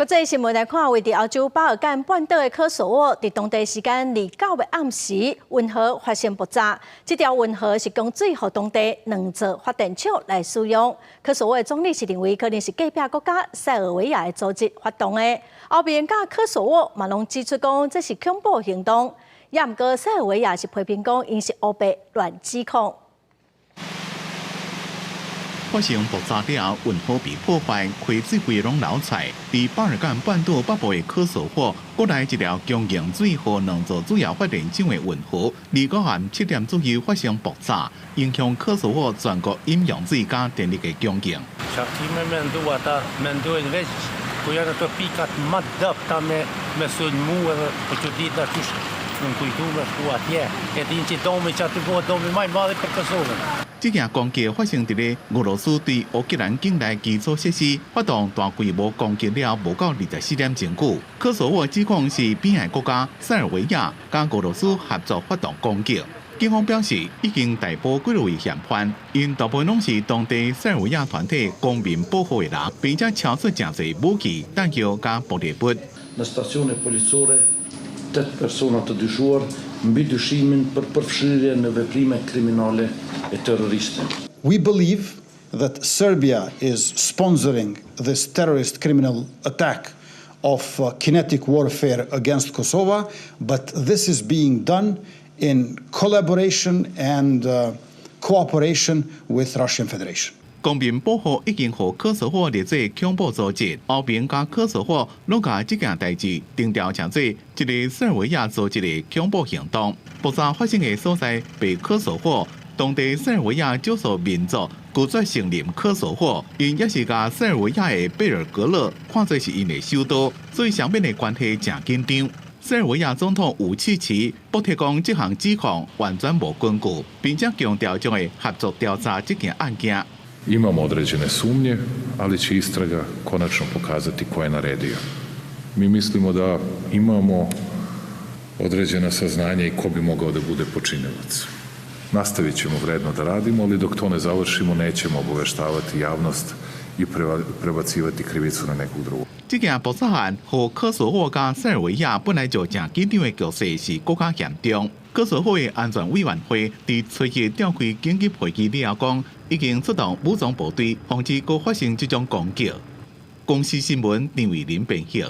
国际新闻来看，为伫澳洲巴尔干半岛的科索沃，伫当地时间29日暗时，运河发生爆炸。这条运河是供水予当地2座发电厂来使用。科索沃的总理是认为，可能是隔壁国家塞尔维亚的组织发动的。后边甲科索沃嘛拢指出讲，这是恐怖行动。也毋过，塞尔维亚是批评讲，因是欧北乱指控。 发生爆炸了，运河被破坏，开水费拢流出。伫巴尔干半岛北部的科索沃，国内一条供应水予2座主要发电厂的运河，29暗7点左右发生爆炸，影响科索沃全国饮用水加电力的供应。 这件攻击发生伫俄罗斯对乌克兰境内基础设施发动大规模攻击了，无到24点钟久。科索沃指控是边海国家塞尔维亚甲俄罗斯合作发动攻击。警方表示，已经逮捕几位嫌犯，因大部分拢是当地塞尔维亚团体公民保护的人，并且敲出真侪武器、弹药甲玻璃笔。 Personat de jour mbi dyshimin për përfshirje në veprime kriminale e terroriste. We believe that Serbia is sponsoring this terrorist criminal attack of kinetic warfare against Kosovo, but this is being done in collaboration and cooperation with Russian Federation. 公民保护已经和科索沃列做恐怖组织，欧盟甲科索沃拢甲这件代志定调成做一个塞尔维亚组织的恐怖行动。爆炸发生的所在被科索沃当地塞尔维亚少数民族拒绝承认科索沃，因也是甲塞尔维亚的贝尔格勒看作是因的首都，所以双边的关系真紧张。 塞尔维亚总统武契奇驳斥讲，这项指控完全无根据，并且强调将会合作调查这件案件。 Imamo određene sumnje, ali će istraga konačno pokazati ko je naredio. Mi mislimo da imamo određena saznanja i ko bi mogao da bude počinilac. Nastavit ćemo vredno da radimo, ali dok to ne završimo nećemo obaveštavati javnost i prebacivati krivicu na nekog drugog. 这件爆炸案和科索沃加塞尔维亚本来就正紧张的局势是更加严重。科索沃的安全委员会伫初期召开紧急会议了后讲，已经出动武装部队防止再发生这种攻击。公司新闻张伟林编译。